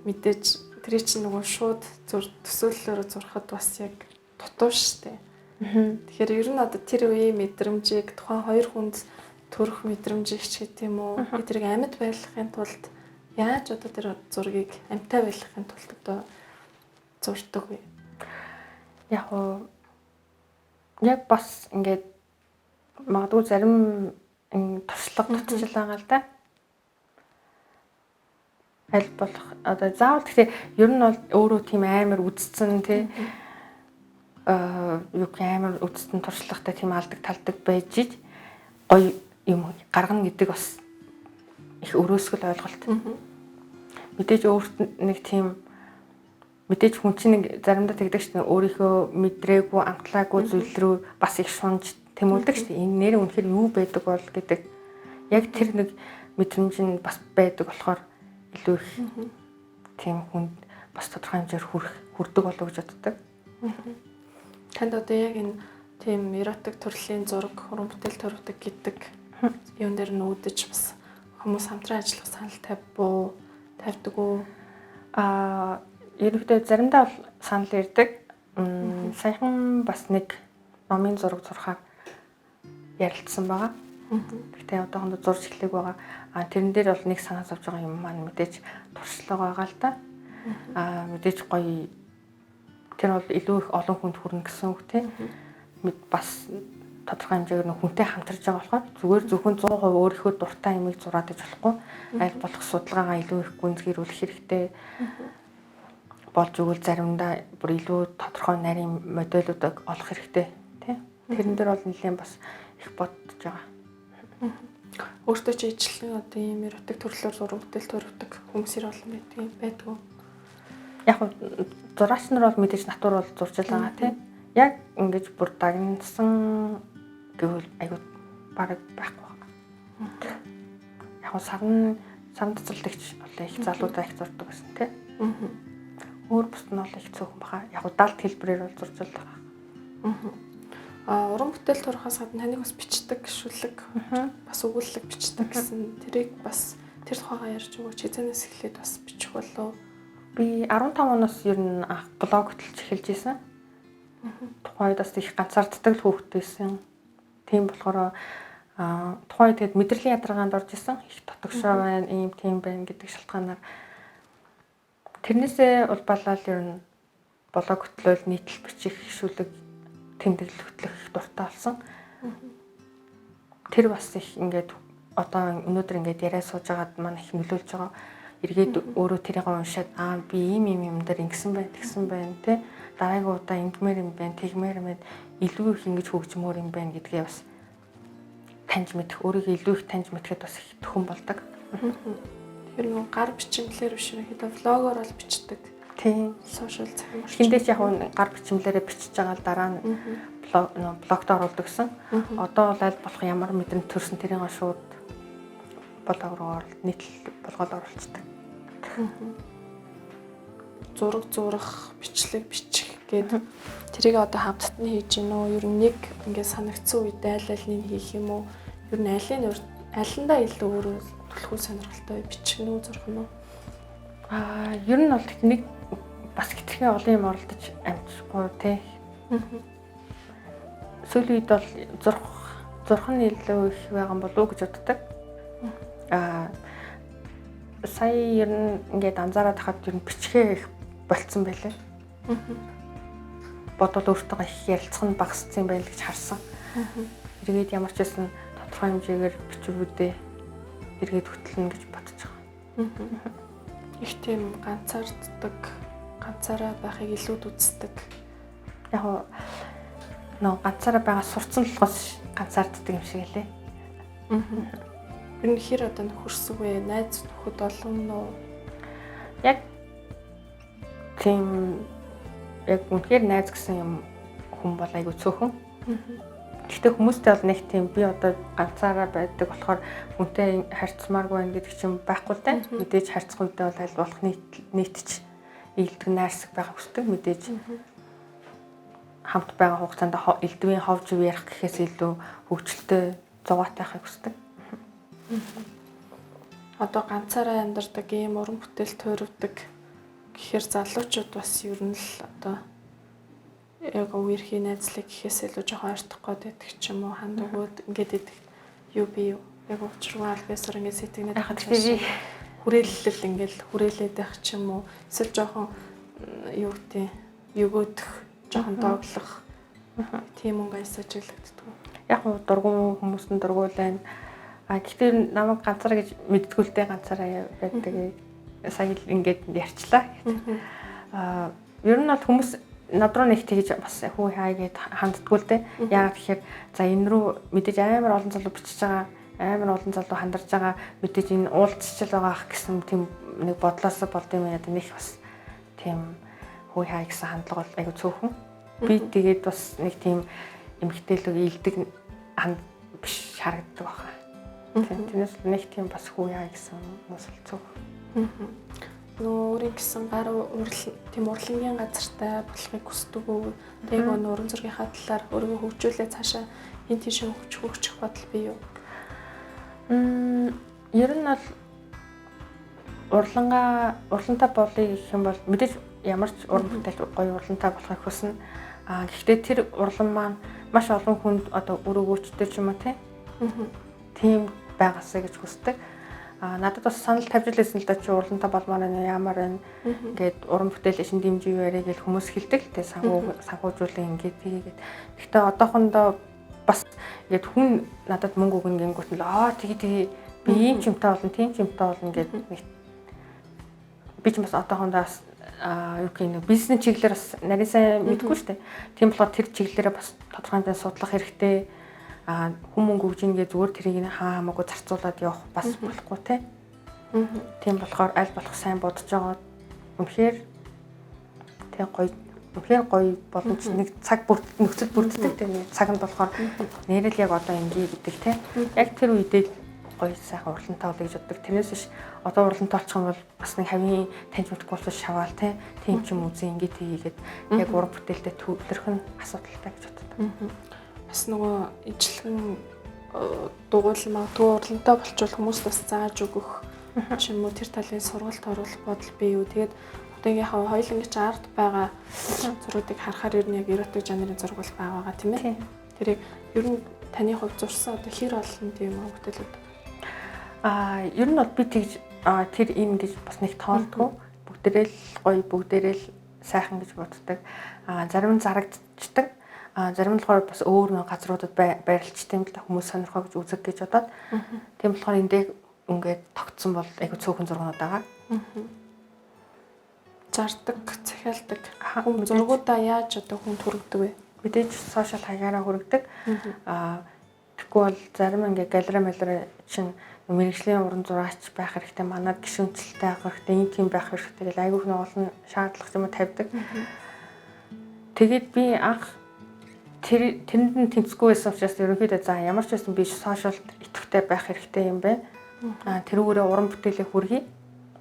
мэдээж тэр чинь нөгөө шууд төсөөллөөр зурхад бас яг дутуу штэ. Тэгэхээр ер нь одоо тэр үеийн мэдрэмжийг тухайн хоёр хүнд төрөх мэдрэмжийг ч гэдэг юм уу. Тэрийг амьд байлгахын тулд яаж одоо тэр зургийг амьтаа байлгахын тулд одоо зурдаг вэ? Яг бас ингээд магадгүй зарим туршлага дутчихл байгаа л да. Аль болох одоо заавал гэхдээ ер нь бол өөрөө тийм амар үдцсэн тий юу амар үдцсэн туршлагатай тийм алдаг талдаг байж иж гоё юм гаргана гэдэг бас их өрөөсгөл ойлголт. Мэдээж өөрт нэг тийм мэдээж хүн чинь нэг заримдаа тэгдэг шүү дээ өөрийнхөө мэдрээгүй амтлаагүй зүйл рүү бас их шунж тэмүүлдэг шүү дээ. Энэ нэр үнэхээр юу байдаг бол гэдэг. Яг тэр нэг мэдрэмж нь бас байдаг болохоор илүү их тийм хүнд бас тодорхой хэмжээр хүрдэг болов гэж боддог. Танд одоо яг энэ тийм эротик төрлийн зураг, уран бүтээл төрөвдөг гэдэг юун дээр нүүдэж бас хүмүүс хамтран ажиллах санал тавьдаг уу? Ерөнхийдөө заримдаа бол санал ирдэг. Саяхан бас нэг номын зураг зурхаар ярилцсан байгаа. Гэхдээ одоохондоо зурж эхлэх байгаа. Тэрэн дээр бол нэг санаа зовж байгаа юм маань мэдээж туршлага байгаа л да. Мэдээж гоё тэр бол илүү их олон хүнд хүрнэ гэсэн үг тийм. Бас тодорхой хэмжээгээр хүнтэй хамтарч байгаа болохоор зүгээр зөвхөн 100% өөрийнхөө дуртай юмыг зураад иж болохгүй. Аль болох судалгаагаа илүү их гүнзгийрүүлэх хэрэгтэй. Болж өгвөл заримдаа бүр илүү тодорхой нарийн модельүүдийг олох хэрэгтэй тийм. Тэрэн дээр бол нэлээд бас их бодож байгаа. Өөртөө ч ижлэн одоо ийм эротик төрлөөр зураг бүтээл төрөвдөг хүмүүсэр олон байдаг. Яг зураач нар бол мэдээж натур бол зурж байгаа тийм. Яг ингэж бүр дагнсан гэвэл айгуу бараг байхгүй байна. Яг сарн цэцэрлэгч болоо их залуудаа их зурдаг гэсэн тийм. Өөр бусд нь бол их цөөхөн баха. Яг далд хэлбэрээр бол зурж байгаа. Уран бүтээл турахаас гадна таныг бас бичдэг, гişүлэг, бас өгүүлэг бичдэг гэсэн тэрийг бас тэр тухайгаа ярьж өгөөч. Хизэнээс эхлээд бас бичих болов. Би 15 оноос ер нь блог хөтлөж эхэлж байсан. Тухайн үед бас их ганцаарддаг л хүүхэд байсан. Тийм болохоор тухайн үед тэгээд мэдрэлийн ядаргаанд орж исэн. Их дотогшоо байна, ийм тийм байна гэдэг шалтгаанаар тэрнээсээ улбалал ер нь блог хөтлөөл нийтлэл бичих, гişүлэг тэмдэглэл хөтлөх дуртай болсон. Тэр бас их ингээд одоо өнөөдөр ингээд яриа сууж байгаад маань их нөлөөлж байгаа. Эргээд өөрөө тэрийг уншаад би ийм дээр ингэсэн байна, тэгсэн байна те. Дараагийн удаа ингэмээр юм байна, тэгмээр юм байна. Илүү их ингэж хөгжмөр юм байна гэдгээ бас таньж мэдэх, өөрийгөө илүү их таньж мэдэхэд бас их төхөн болдог. Тэр нэг гар бичмэлээр биш ерөнхийдөө влогоор бол бичдэг. Тийм. Сошиал захим орчин. Хиндээч яг гар бичмэлээрээ бичиж байгаа л дараа нь блогт оруулдаг гэсэн. Одоо бол аль болох ямар мэдрэмж төрсөн тэрийг шууд блог руу нийтлэл болгоод оруулцдаг. Зураг зурах, бичлэг бичих гэдэг тэрийг одоо хамтдаа хийж гин үү? Ер нь нэг ингээд санагдсан үед аль-алийг хийх юм уу? Ер нь алиндаа илүү өөрөө төлхөө сонирхолтой бичих нь үү, зурх нь үү? Ер нь бол нэг бас хитрхи олон юм оролдож амжихгүй тий. Сүүлийн үед бол зурх нь илүү их байгаа болов уу гэж боддог. Сая ер нь ингээд анзаараад хахад ер нь бичгээ их болцсон байлээ. Бодвол өөртөө их ярилцах нь багассан юм байна гэж харсан. Эргээд ямар ч байсан тодорхой хэмжээгээр бичвүүдээ эргээд хөтлөнө гэж бодож байгаа. Их тийм ганцаарддаг, ганцаараа байхыг илүүд үздэг. Яг нөө ганцаараа байгаа сурцсан л гос ганцаарддаг юм шиг лээ. Ер нь хэр одоо нөхөрсөг вэ? Найз нөхөд олон нөө? Яг тийм яг үнэхээр найз гэсэн юм хүн бол айгүй цөөхөн. Гэхдээ хүмүүстэй бол нэг тийм би одоо ганцаараа байдаг болохоор хүнтэй харьцмааргүй байна гэдэг чинь байхгүй л дээ. Мэдээж харьцах үедээ бол аль болох нийтч ийдэг найрсаг байх хүсдэг. Мэдээж хамт байгаа хугацаанд элдвийн хов жив ярих гэхээс илүү хөвгчлөлтэй зугаатай байхыг хүсдэг. Одоо ганцаараа амьдардаг ийм уран бүтээл төрөвдөг гэхээр залуучууд бас ер нь л одоо яг үерхийн найзлыг гэхээс илүү жоохон ойртох гээд байдаг ч юм уу, ханд өгөөд ингээд идэг юу би юу яг уучруу албасаар ингээд сэтгэнээд хахад би хүрээлэл ингээд хүрээлээд байх ч юм уу, эсвэл жоохон юу гэдэг өгөөдөх, жоохон дооглох тийм өнгө аясаж илэгддэг. Яг дургуун хүмүүс нь дургуулна. Гэхдээ намайг ганцаараа гэж мэдтгүү л дээ, ганцаараа байдаг. Сая ингээд ярьчлаа. Ер нь бол хүмүүс над руу нэг тэгж бас хүү хаа гэд ханддггүй л дээ. Яагаад тэгэхээр за энэ рүү мэдээж амар олон залуу бичиж байгаа, амар олон залуу хандарч байгаа, мэдээж энэ уулзчил байгаа ах гэсэн тийм нэг бодлоос болд юм яа нэг бас тийм хүү хаа гэсэн хандлага бол айгу цөөхөн. Би тэгээд бас нэг тийм эмгтээлэг ийдэг биш харагддаг байна. Тэрнээс нэг тийм бас хүү яа гэсэн хүмүүс л цөөх. Өөрийн гэсэн гар тийм урлагийн газартай болохыг хүсдэг үү? Тэг уран зургийнхаа талаар өөрийгөө хөгжүүлээ цаашаа энэ тийш хөгжих бодол бий юу? Ер нь бол урлагтай болъё гэх юм бол мэдээж ямар ч уран бүтээл гоё урлагтай болохыг хүснэ. Гэхдээ тэр урлан маань маш олон хүнд одоо өрөөгөөчтэй ч юм уу тийм байгаасаа гэж хүсдэг. Надад бас санал тавьж лээсэн л да чи уралдантай болмоор ямар байна ингээд уран бүтээл шин дэмжиж яриа гэж хүмүүс хэлдэг. Тэгээ санхүүжүүлээ ингээд тийгээд. Гэхдээ одоохондоо бас ингээд хүн надад мөнгө өгнө гингүүт нь тэгээ би ийм чимтэй болно, тийм чимтэй болно ингээд би ч бас одоохондоо бас юу гэх юм бизнес чиглэлээр бас нарийн сайн мэдгүй шүү дээ. Тийм болохоор тэр чиглэлээрээ бас тодорхой хэмжээнд судлах хэрэгтэй. Хүн мөнгө өгж ингээд зүгээр тэрийг хамаагүй зарцуулаад явах бас болохгүй те. Тийм болохоор аль болох сайн бодож байгаа. Үнэхээр тэг гоё боломж нэг цаг нөхцөл бүрддэг тийм цагт болохоор нэрэл яг одоо ингээ гэдэг те. Яг тэр үедээ гоё сайхан уралдантай болъё гэж боддог. Тэрнээс биш одоо уралдантай болчих юм бол бас нэг хавийн таньж мэдгүй болчих шаваал те. Тийм ч юм үзэн ингээ тийгээд яг уран бүтээлтэй төвлөрөх нь асуудалтай гэж боддог. бас нөгөө ижлэгэн дугуйлмаа төв уралдантай болчвол хүмүүс бас зааж өгөх ч юм уу тэр талын сургалт оруулах бодол бий юу. Тэгээд одоо ингээ хоёулангийн ч ард байгаа зургуудыг харахаар ер нь яг эротик жанрын зураг бол байгаа тийм ээ. Тэрийг ер нь таны хувьд зурсан одоо хэр олон тийм бүтээлүүд. Ер нь бол би тэгж тэр ийм гэж бас нэг тоолдгоо. Бүгдээрээ л гоё, бүгдээрээ л сайхан гэж боддог. Зарим нь зарагдчихдаг. Зарим нь болохоор бас өөр нэг газруудад байрлалчтай юм л да, хүмүүс сонирхоо гэж үзэг гэж бодоод. Тийм болохоор эндээ ингээд тогтсон бол айгу цөөхөн зургууд байгаа. Зардаг, захиалдаг. Хүн зургуудаа яаж одоо хүн түргдэг вэ? Мэдээж сошиал хаягаараа хүргэдэг. Тэгэхгүй бол зарим ингээ галерей чинь мэрэгжлийн уран зураач байх хэрэгтэй, манад гишүүнчлэлтэй байх хэрэгтэй, ийм тийм байх хэрэгтэй гэж айгүйх нь олон шаардлага юм тавьдаг. Тэгээд би анх тэрэнд нь тэнцэхгүй байсан учраас ерөнхийдөө за ямар ч байсан би сошиалд идэвхтэй байх хэрэгтэй юм байна. Тэрүүгээрээ уран бүтээлээ хүргэе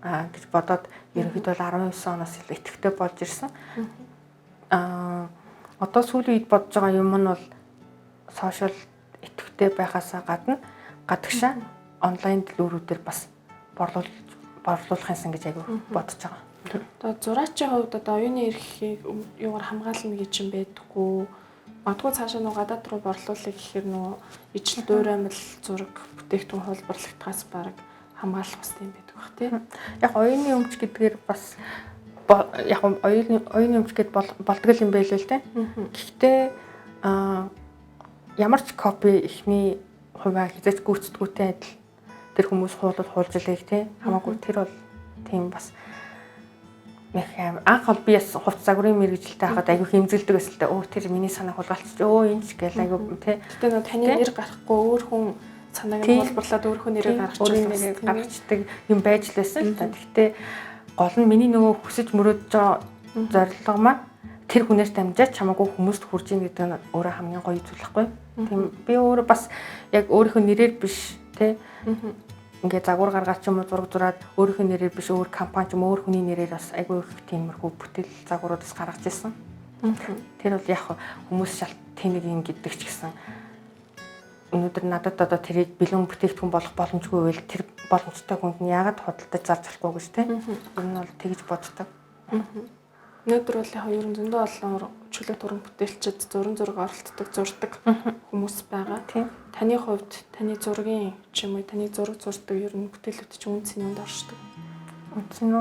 гэж бодоод ерөнхийдөө 19 оноос илүү идэвхтэй болж ирсэн. Одоо сүүлийн үед бодож байгаа юм нь бол сошиал идэвхтэй байхаасаа гадагшаа онлайн дэлгүүрүүдээр бас борлуулах юмсан гэж айгүй бодож байгаа. Одоо зураачийн хувьд одоо оюуны эрхийг юугаар хамгаална гэж юм байдаггүй. Магадгүй цаашаа нөгөө гадаад руу борлуулах гэхээр нөгөө ижил дуураймал зураг бүтээгдэхүүн хуулбарлагдахаас бараг хамгаалах хэрэгтэй юм байдаг бах тий. Яг оюуны өмч гэдгээр бас яг оюуны өмч гэд болдгол юм байлээ л тий. Гэхдээ ямар ч копи ихний хувиа хязгаарч гүйцэтгүүтэй адил тэр хүмүүс хуулаад хуулж илээх тий. Хамаагүй тэр бол тийм бас анх бол би бас хувц загварын мэрэгжилтэй хахад айгүй хэмзэлдэг байсан л да. Өө тэр миний санааг хулгайлчих. Өө энэ ч гээл айгүй тий. Гэтэ нөө таны нэр гарахгүй өөр хүн санааг нь хулбарлаад өөрийнхөө нэрийг гаргацдаг юм байж л байсан л да. Гэхдээ гол нь миний нөгөө хүсэж мөрөөдж байгаа зорилго маань тэр хүнээс дамжаад чамаагүй хүмүүст хүрж ийн гэдэг нь өөрөө хамгийн гоё зүйл байхгүй. Тийм би өөрөө бас яг өөрийнхөө нэрээр биш тий. Ингээ загвар гаргаад ч юм уу зураг зураад өөрийнхөө нэрээр биш өөр компани ч юм өөр хүний нэрээр бас айгүй их тиймэрхүү бүтээл загваруудаас гаргаж ирсэн. Тэр бол яг хүмүүс шалт тэнэг юм гэдэг ч гэсэн өнөөдөр надад одоо тэрийг бэлэн бүтээгдэхүүн болох боломжгүй байл тэр боломжтой хүнд нь яагаад худалдаж зарж болохгүй гэж тийм. Энэ нь бол тэгж боддог. Өнөөдөр бол яг ер нь зөндөө олон чөлөөт уран бүтээлчид зураг оролцдог, зурдаг хүмүүс байгаа. Тийм. Таны хувьд таны зургийн ч юм уу таны зураг зурдаг ер нь бүтээлүүд чинь үнц нь оршдог. Үнц нь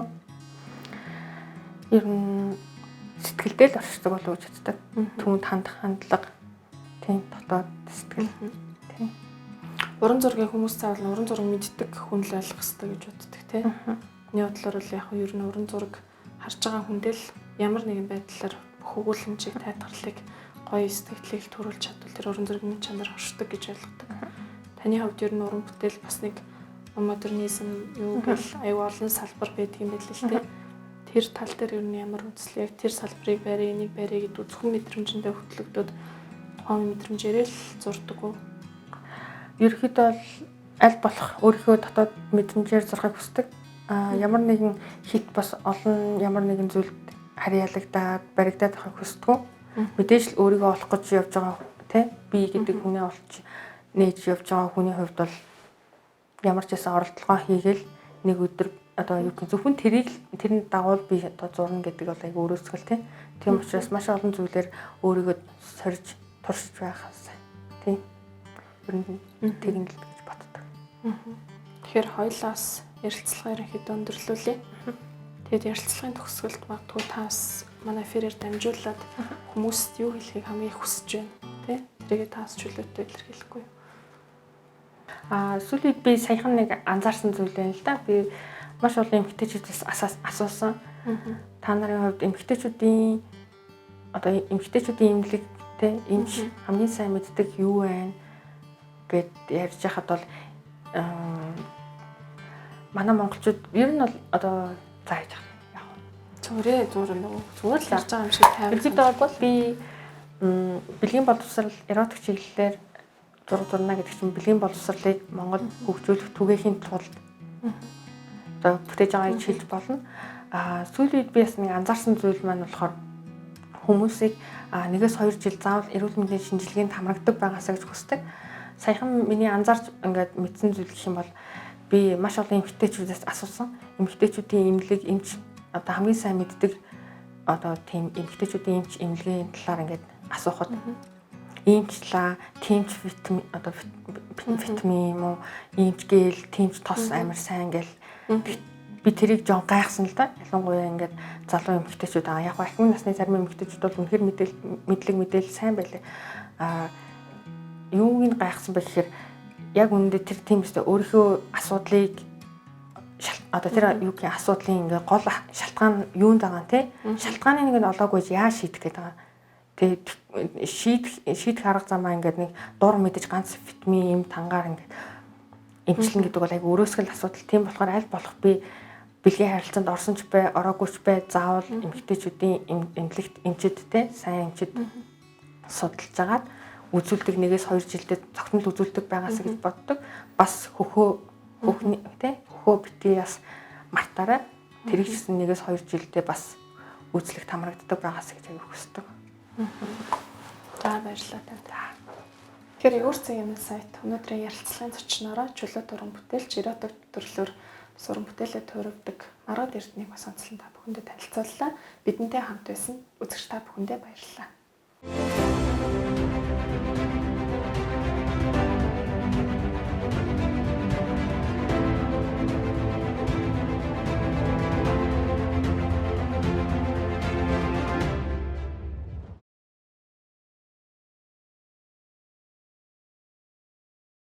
ер нь сэтгэлдээ л оршдог болов уу гэж боддог. Түүнд хандах хандлага тийм дотоод сэтгэл. Тийм. Уран зургийн хүмүүс цаавал уран зураг мэддэг хүн л ойлгох хэрэгтэй гэж боддог тийм. Миний бодлоор бол яг ер нь уран зураг харж байгаа хүндэл ямар нэгэн байдлаар бүх өгүүлэмжийг тайлбарлахыг гоё сэтгэлийг төрүүлж чадвал тэр уран зургийн чанар оршдог гэж ойлгодог. Таны хувьд ер нь уран бүтээл бас нэг модернизм юу гэл аюу олон салбар байдаг юм байл л те. Тэр тал дээр ер нь ямар үндэслэл яг тэр салбарыг барь энийг барь гэдэг зөвхөн мэдрэмжэндээ хөтлөгдөд тухайн мэдрэмжээрээ л зурдаг уу? Ерөнхийдөө бол аль болох өөрийнхөө дотоод мэдрэмжээр зурхийг хүсдэг. Ямар нэгэн хит бас олон ямар нэгэн зүйлд харьяалагдаад баригдаад байхыг хүсдэг. Мэдээж л өөрийгөө олох гэж явж байгаа тий би гэдэг хүнээ олж нээж явж байгаа хүний хувьд бол ямар ч байсан оролдлогоо хийгээл нэг өдөр одоо юу гэх зөвхөн тэрний дагуу би одоо зурна гэдэг бол айгүй өрөөсгөл тий. Тийм учраас маш олон зүйлээр өөрийгөө сорж туршиж байхаас тий. Ер нь тэгнэ л гэж боддог. Тэгэхээр хоёлаас ярилцлага ерөнхийдөө өндөрлүүлье. Тэгээд ярилцлагын төгсгөлд магадгүй таас манай эфирээр дамжуулаад хүмүүст юу хэлхийг хамгийн их хүсэж байна. Тэ? Тэрийг таас чөлөөтэй илэрхийлэхгүй юу? Сүүлийн би саяхан нэг анзаарсан зүйл байна л да. Би маш олон эмэгтэйчүүдээс асуусан. Та нарын хувьд эмэгтэйчүүдийн эмнэлэг тэ эмч хамгийн сайн мэддэг юу вэ гэд ярьж байхад бол манай монголчууд ер нь бол одоо зааж байгаа. Яг зүгээр л ярьж байгаа юм шиг тайван. Ерөнхийдөө бол би бэлгийн боловсрал эротик чиглэлээр зураг зурна гэдэг чинь бэлгийн боловсралыг Монгол хөгжүүлэх түгээхийн тулд одоо бүтээж байгааг хэлж болно. Сүүлийн үед би бас нэг анзаарсан зүйл маань болохоор хүмүүсийг 1-2 жил заавал эрүүл мэндийн шинжилгээнд хамрагддаг байгаасаа гэж хүсдэг. Саяхан миний анзаарч ингээд мэдсэн зүйл гэх юм бол би маш олон эмэгтэйчүүдээс асуусан. Эмэгтэйчүүдийн эмнэлэг эмч одоо хамгийн сайн мэддэг одоо тийм эмэгтэйчүүдийн эмч эмнэлгийн талаар ингээд асуухад эмчлээ, тэмч витамин одоо витамин юм уу, эмч гээл, тэмч тос амар сайн гээл би тэрийг жоо гайхсан л да. Ялангуяа ингээд залуу эмэгтэйчүүд яг ахмад насны зарим эмэгтэйчүүд бол үнэхээр мэдээлэл сайн байлээ. Юуг нь гайхсан бэ гэхээр яг үнэндээ тэр тийм үстэй өөрийнхөө асуудлыг одоо тэр юугийн асуудлын ингээ гол шалтгаан юунд байгаа нь те шалтгааны нэг нь олоогүй яаж шийдэх гээд байгаа. Тэгээд шийдэх арга замаа ингээд нэг дур мэдэж ганц витамин тангаар ингээд эмчилнэ гэдэг бол айгу өрөөсгөл асуудал. Тийм болохоор аль болох би бэлгийн харилцаанд орсон ч бай, ороогүй ч бай заавал эмэгтэйчүүдийн эмнэлэгт эмчэдтэй сайн эмчэд судалж агаад үзүүлдэг 1-2 жилдээ цогтмол үзүүлдэг байгаасаа гэж боддог. Бас хөхний те хөхөө битгий бас мартаарай. Тэр их гэсэн 1-2 жилдээ бас үзлэгт хамрагддаг байгаасаа гэж аяг хүсдэг. За баярлалаа танд. Тэгэхээр Егорцгийн сайт өнөөдрийн ярилцлагын зочнороо чөлөө дуран бүтээлч Иротов төрлөөр суран бүтээлээ туурвдаг Маргад Эрдэнэийг бас онцлон та бүхэндээ танилцууллаа. Бидэнтэй хамт байсан үзэгч та бүхэндээ баярлалаа.